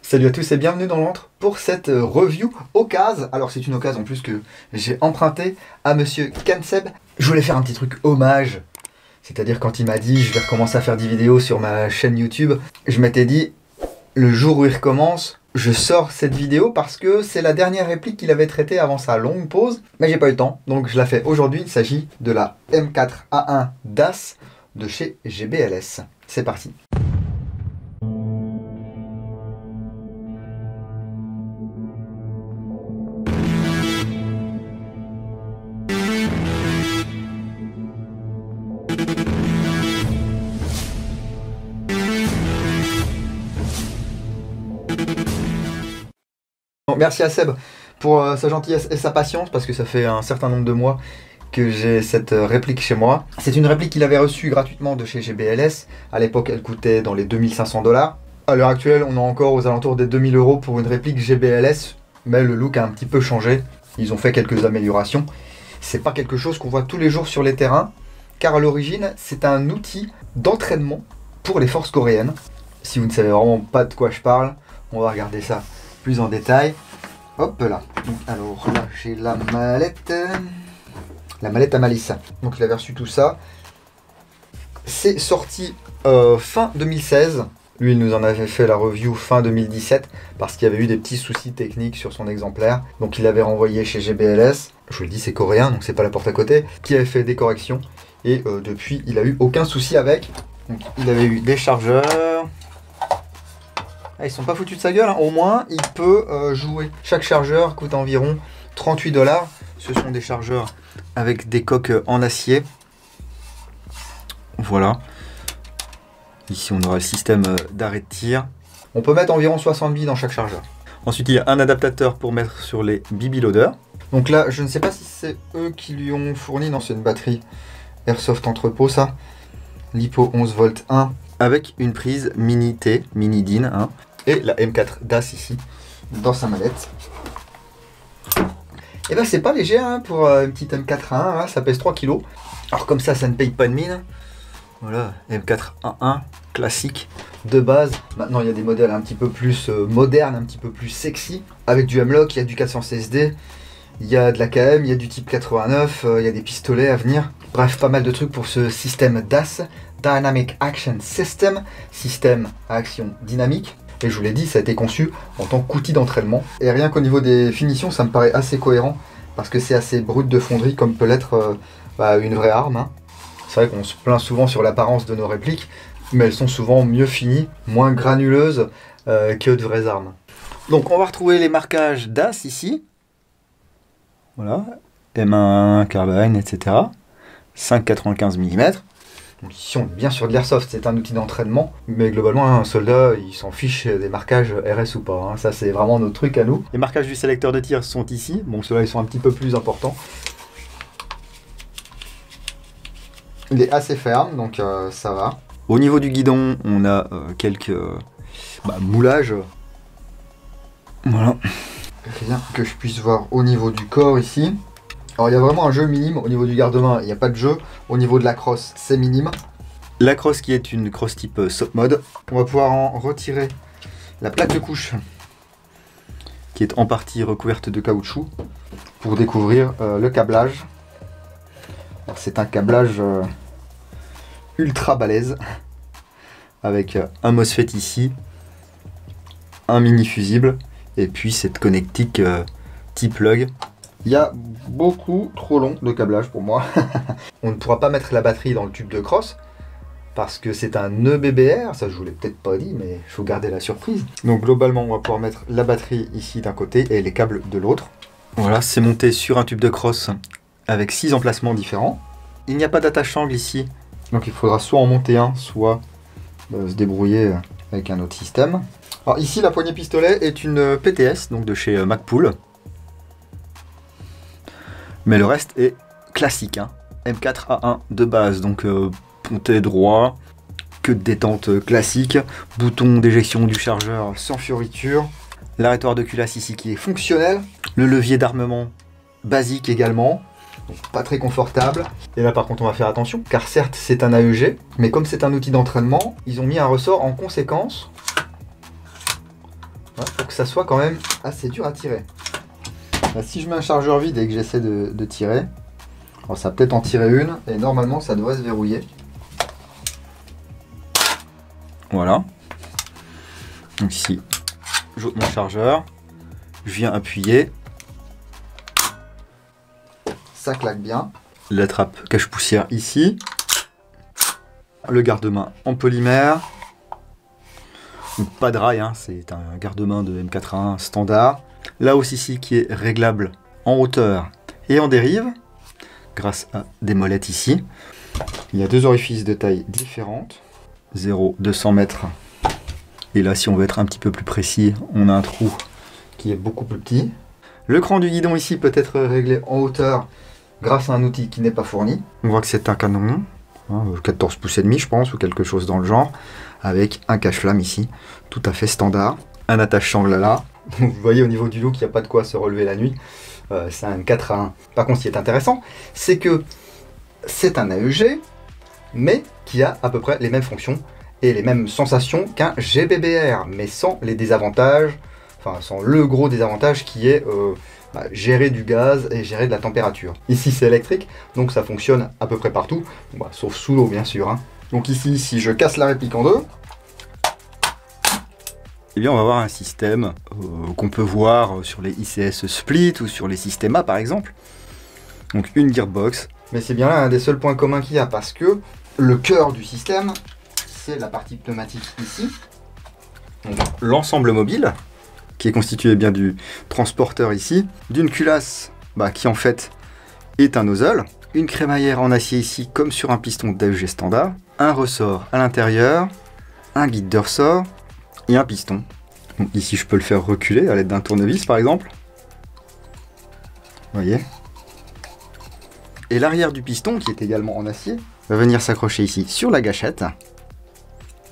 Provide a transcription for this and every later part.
Salut à tous et bienvenue dans l'antre pour cette review occasion. Alors c'est une occasion en plus que j'ai emprunté à monsieur Kenseb. Je voulais faire un petit truc hommage. C'est-à-dire quand il m'a dit je vais recommencer à faire des vidéos sur ma chaîne YouTube, je m'étais dit le jour où il recommence, je sors cette vidéo parce que c'est la dernière réplique qu'il avait traitée avant sa longue pause. Mais j'ai pas eu le temps, donc je la fais aujourd'hui. Il s'agit de la M4A1 DAS de chez GBLS. C'est parti. Merci à Seb pour sa gentillesse et sa patience, parce que ça fait un certain nombre de mois que j'ai cette réplique chez moi. C'est une réplique qu'il avait reçue gratuitement de chez GBLS. À l'époque, elle coûtait dans les 2500 $. À l'heure actuelle, on est encore aux alentours des 2000 € pour une réplique GBLS, mais le look a un petit peu changé. Ils ont fait quelques améliorations. C'est pas quelque chose qu'on voit tous les jours sur les terrains, car à l'origine, c'est un outil d'entraînement pour les forces coréennes. Si vous ne savez vraiment pas de quoi je parle, on va regarder ça plus en détail. Hop là. Donc, alors là, j'ai la mallette à malice. Donc il avait reçu tout ça. C'est sorti fin 2016. Lui, il nous en avait fait la review fin 2017 parce qu'il y avait eu des petits soucis techniques sur son exemplaire. Donc il l'avait renvoyé chez GBLS. Je vous le dis, c'est coréen, donc c'est pas la porte à côté. Qui avait fait des corrections. Et depuis, il a eu aucun souci avec. Donc il avait eu des chargeurs. Ah, ils sont pas foutus de sa gueule, hein. Au moins il peut jouer. Chaque chargeur coûte environ 38 $. Ce sont des chargeurs avec des coques en acier. Voilà. Ici on aura le système d'arrêt de tir. On peut mettre environ 60 billes dans chaque chargeur. Ensuite il y a un adaptateur pour mettre sur les BB loaders. Donc là je ne sais pas si c'est eux qui lui ont fourni. Non, c'est une batterie Airsoft entrepôt ça. LiPo 11 volts 1 avec une prise mini T, mini DIN 1. Et la M4 DAS ici, dans sa mallette. Et ben c'est pas léger hein, pour une petite M4A1, hein, ça pèse 3 kg. Alors comme ça ne paye pas de mine. Voilà, M4A1 classique de base. Maintenant il y a des modèles un petit peu plus modernes, un petit peu plus sexy. Avec du M-LOK, il y a du 400CSD, il y a de l'AKM, il y a du type 89, il y a des pistolets à venir. Bref, pas mal de trucs pour ce système DAS, Dynamic Action System, système à action dynamique. Et je vous l'ai dit, ça a été conçu en tant qu'outil d'entraînement. Et rien qu'au niveau des finitions, ça me paraît assez cohérent, parce que c'est assez brut de fonderie, comme peut l'être une vraie arme. Hein. C'est vrai qu'on se plaint souvent sur l'apparence de nos répliques, mais elles sont souvent mieux finies, moins granuleuses que de vraies armes. Donc on va retrouver les marquages DAS ici. Voilà, M1 carbine, etc. 5,95 mm. Donc ici on est bien sur de l'airsoft, c'est un outil d'entraînement, mais globalement un soldat il s'en fiche des marquages RS ou pas, hein. Ça c'est vraiment notre truc à nous. Les marquages du sélecteur de tir sont ici, bon ceux-là ils sont un petit peu plus importants. Il est assez ferme, donc ça va. Au niveau du guidon, on a quelques moulages. Voilà. Rien que je puisse voir au niveau du corps ici. Alors il y a vraiment un jeu minime au niveau du garde-main, il n'y a pas de jeu. Au niveau de la crosse, c'est minime. La crosse qui est une crosse type soft mode. On va pouvoir en retirer la plaque de couche qui est en partie recouverte de caoutchouc pour découvrir le câblage. C'est un câblage ultra balèze avec un MOSFET ici, un mini fusible et puis cette connectique type plug. Il y a beaucoup trop long de câblage pour moi. On ne pourra pas mettre la batterie dans le tube de crosse parce que c'est un EBBR, ça je vous l'ai peut-être pas dit, mais il faut garder la surprise. Donc globalement on va pouvoir mettre la batterie ici d'un côté et les câbles de l'autre. Voilà, c'est monté sur un tube de crosse avec 6 emplacements différents. Il n'y a pas d'attache-angle ici, donc il faudra soit en monter un, soit se débrouiller avec un autre système. Alors ici la poignée pistolet est une PTS, donc de chez Magpul. Mais le reste est classique, hein. M4A1 de base, donc ponté droit, queue de détente classique, bouton d'éjection du chargeur sans fioriture, l'arrêtoir de culasse ici qui est fonctionnel, le levier d'armement basique également, donc pas très confortable. Et là par contre on va faire attention, car certes c'est un AEG, mais comme c'est un outil d'entraînement, ils ont mis un ressort en conséquence Ouais, pour que ça soit quand même assez dur à tirer. Là, si je mets un chargeur vide et que j'essaie de tirer, alors ça va peut-être en tirer une et normalement ça devrait se verrouiller. Voilà. Donc ici, j'ôte mon chargeur, je viens appuyer, ça claque bien. La trappe cache-poussière ici, le garde-main en polymère, donc pas de rail, hein, c'est un garde-main de M81 standard. Là aussi ici qui est réglable en hauteur et en dérive, grâce à des molettes ici. Il y a deux orifices de taille différentes, 0,200 mètres. Et là, si on veut être un petit peu plus précis, on a un trou qui est beaucoup plus petit. Le cran du guidon ici peut être réglé en hauteur grâce à un outil qui n'est pas fourni. On voit que c'est un canon, 14 pouces et demi je pense, ou quelque chose dans le genre, avec un cache-flamme ici, tout à fait standard. Un attache-sangle là. Vous voyez au niveau du look, il n'y a pas de quoi se relever la nuit. C'est un 4-1. Par contre, ce qui est intéressant, c'est que c'est un AEG, mais qui a à peu près les mêmes fonctions et les mêmes sensations qu'un GBBR, mais sans les désavantages, enfin sans le gros désavantage qui est gérer du gaz et gérer de la température. Ici c'est électrique, donc ça fonctionne à peu près partout, sauf sous l'eau bien sûr. Hein. Donc ici, si je casse la réplique en deux, eh bien on va avoir un système qu'on peut voir sur les ICS Split ou sur les Systema par exemple. Donc une gearbox. Mais c'est bien là un des seuls points communs qu'il y a, parce que le cœur du système, c'est la partie pneumatique ici. L'ensemble mobile, qui est constitué bien du transporteur ici, d'une culasse qui en fait est un nozzle, une crémaillère en acier ici comme sur un piston d'AEG standard, un ressort à l'intérieur, un guide de ressort et un piston. Donc ici je peux le faire reculer à l'aide d'un tournevis par exemple. Vous voyez. Et l'arrière du piston, qui est également en acier, va venir s'accrocher ici sur la gâchette.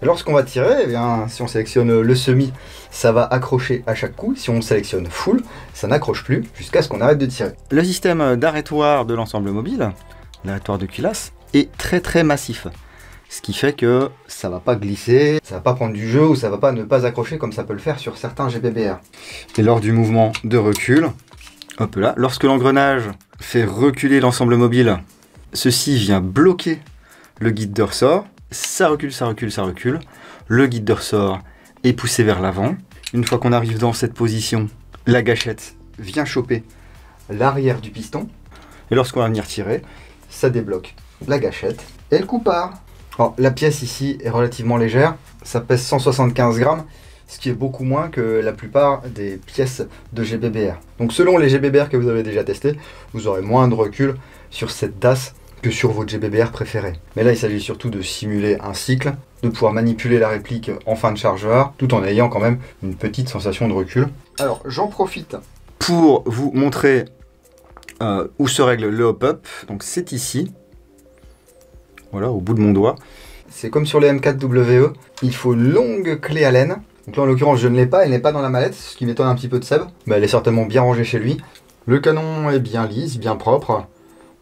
Et lorsqu'on va tirer, eh bien, si on sélectionne le semi, ça va accrocher à chaque coup. Si on sélectionne full, ça n'accroche plus jusqu'à ce qu'on arrête de tirer. Le système d'arrêtoir de l'ensemble mobile, l'arrêtoir de culasse, est très massif. Ce qui fait que ça va pas glisser, ça va pas prendre du jeu ou ça va pas ne pas accrocher comme ça peut le faire sur certains GBBR. Et lors du mouvement de recul, hop là, lorsque l'engrenage fait reculer l'ensemble mobile, ceci vient bloquer le guide de ressort. Ça recule, ça recule, ça recule. Le guide de ressort est poussé vers l'avant. Une fois qu'on arrive dans cette position, la gâchette vient choper l'arrière du piston. Et lorsqu'on va venir tirer, ça débloque la gâchette et le coup part. Alors, la pièce ici est relativement légère. Ça pèse 175 grammes, ce qui est beaucoup moins que la plupart des pièces de GBBR. Donc selon les GBBR que vous avez déjà testés, vous aurez moins de recul sur cette DAS que sur votre GBBR préféré. Mais là, il s'agit surtout de simuler un cycle, de pouvoir manipuler la réplique en fin de chargeur, tout en ayant quand même une petite sensation de recul. Alors, j'en profite pour vous montrer où se règle le hop-up. Donc, c'est ici. Voilà, au bout de mon doigt. C'est comme sur les M4WE. Il faut une longue clé Allen. Donc là, en l'occurrence, je ne l'ai pas. Elle n'est pas dans la mallette, ce qui m'étonne un petit peu de Seb. Mais elle est certainement bien rangée chez lui. Le canon est bien lisse, bien propre.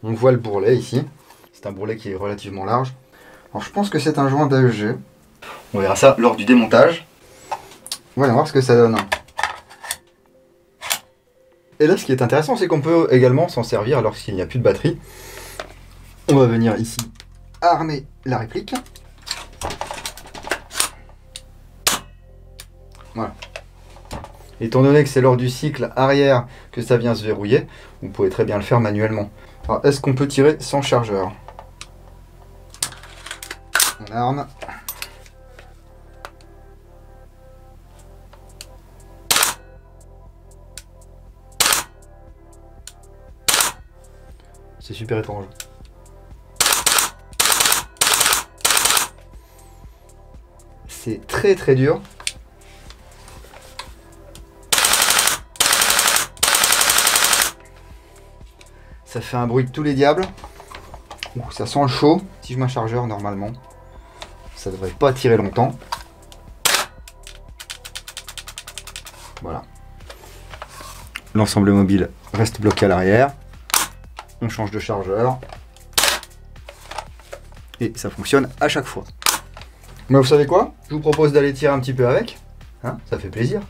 On voit le bourrelet ici. C'est un bourrelet qui est relativement large. Alors je pense que c'est un joint d'AEG. On verra ça lors du démontage. On va voir ce que ça donne. Et là, ce qui est intéressant, c'est qu'on peut également s'en servir lorsqu'il n'y a plus de batterie. On va venir ici armer la réplique. Voilà. Étant donné que c'est lors du cycle arrière que ça vient se verrouiller, vous pouvez très bien le faire manuellement. Alors, est-ce qu'on peut tirer sans chargeur? On arme. C'est super étrange. C'est très dur. Ça fait un bruit de tous les diables. Ouh, ça sent le chaud. Si je mets un chargeur, normalement, ça devrait pas tirer longtemps. Voilà. L'ensemble mobile reste bloqué à l'arrière. On change de chargeur. Et ça fonctionne à chaque fois. Mais vous savez quoi? Je vous propose d'aller tirer un petit peu avec. Hein, ça fait plaisir.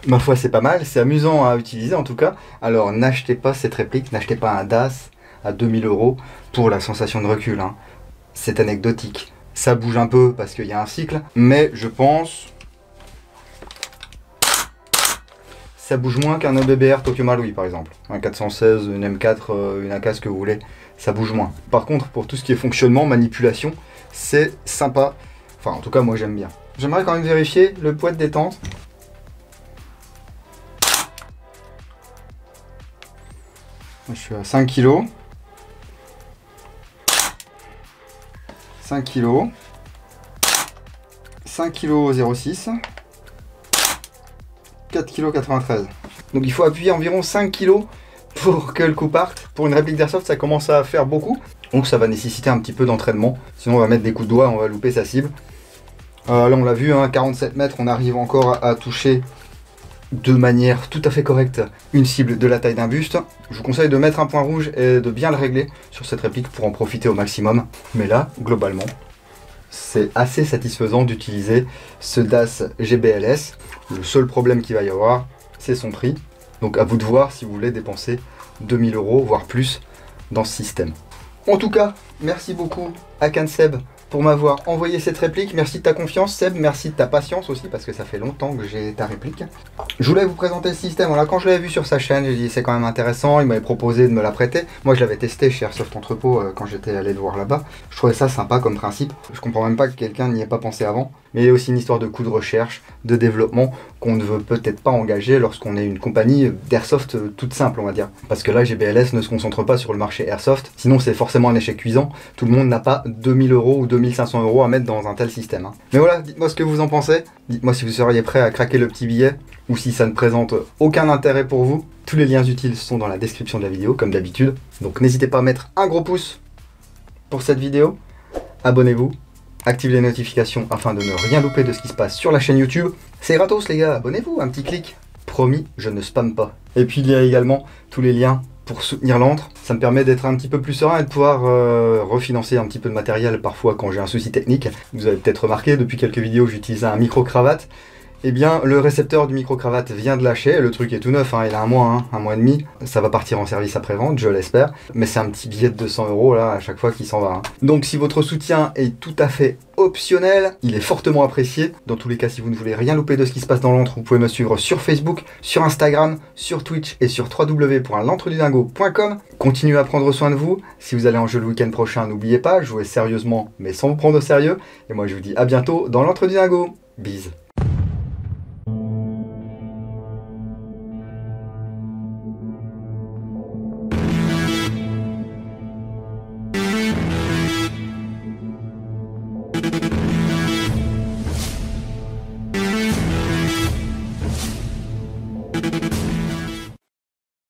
Ma foi, c'est pas mal, c'est amusant à utiliser en tout cas. Alors n'achetez pas cette réplique, n'achetez pas un DAS à 2000 € pour la sensation de recul, hein. C'est anecdotique. Ça bouge un peu parce qu'il y a un cycle, mais je pense... ça bouge moins qu'un EBBR Tokyo Marui par exemple. Un 416, une M4, une AK, ce que vous voulez, ça bouge moins. Par contre, pour tout ce qui est fonctionnement, manipulation, c'est sympa. Enfin, en tout cas, moi j'aime bien. J'aimerais quand même vérifier le poids de détente. Je suis à 5 kg. 5 kg. 5 kg 06. 4,93 kg. Donc il faut appuyer environ 5 kg pour que le coup parte. Pour une réplique d'airsoft, ça commence à faire beaucoup. Donc ça va nécessiter un petit peu d'entraînement. Sinon on va mettre des coups de doigt, on va louper sa cible. Là on l'a vu, hein, 47 mètres, on arrive encore à toucher de manière tout à fait correcte une cible de la taille d'un buste. Je vous conseille de mettre un point rouge et de bien le régler sur cette réplique pour en profiter au maximum. Mais là, globalement, c'est assez satisfaisant d'utiliser ce DAS GBLS. Le seul problème qu'il va y avoir, c'est son prix. Donc à vous de voir si vous voulez dépenser 2000 €, voire plus, dans ce système. En tout cas, merci beaucoup à CanSeb pour m'avoir envoyé cette réplique. Merci de ta confiance, Seb. Merci de ta patience aussi, parce que ça fait longtemps que j'ai ta réplique. Je voulais vous présenter ce système. Voilà, quand je l'avais vu sur sa chaîne, j'ai dit c'est quand même intéressant. Il m'avait proposé de me la prêter. Moi, je l'avais testé chez Airsoft Entrepôt quand j'étais allé le voir là-bas. Je trouvais ça sympa comme principe. Je comprends même pas que quelqu'un n'y ait pas pensé avant. Mais il y a aussi une histoire de coût de recherche, de développement qu'on ne veut peut-être pas engager lorsqu'on est une compagnie d'airsoft toute simple, on va dire. Parce que là, GBLS ne se concentre pas sur le marché airsoft. Sinon, c'est forcément un échec cuisant. Tout le monde n'a pas 2000 € ou 2500 € à mettre dans un tel système, hein. Mais voilà, dites-moi ce que vous en pensez. Dites-moi si vous seriez prêt à craquer le petit billet ou si ça ne présente aucun intérêt pour vous. Tous les liens utiles sont dans la description de la vidéo, comme d'habitude. Donc n'hésitez pas à mettre un gros pouce pour cette vidéo. Abonnez-vous. Activez les notifications afin de ne rien louper de ce qui se passe sur la chaîne YouTube. C'est gratos les gars, abonnez-vous, un petit clic. Promis, je ne spamme pas. Et puis il y a également tous les liens pour soutenir l'antre. Ça me permet d'être un petit peu plus serein et de pouvoir refinancer un petit peu de matériel parfois quand j'ai un souci technique. Vous avez peut-être remarqué, depuis quelques vidéos, j'utilise un micro-cravate. Eh bien, le récepteur du micro-cravate vient de lâcher. Le truc est tout neuf, hein, il a un mois et demi. Ça va partir en service après-vente, je l'espère. Mais c'est un petit billet de 200 € là, à chaque fois qu'il s'en va, hein. Donc si votre soutien est tout à fait optionnel, il est fortement apprécié. Dans tous les cas, si vous ne voulez rien louper de ce qui se passe dans l'antre, vous pouvez me suivre sur Facebook, sur Instagram, sur Twitch et sur www.l'antredudingo.com. Continuez à prendre soin de vous. Si vous allez en jeu le week-end prochain, n'oubliez pas, jouez sérieusement mais sans vous prendre au sérieux. Et moi, je vous dis à bientôt dans l'antre du dingo. Bise.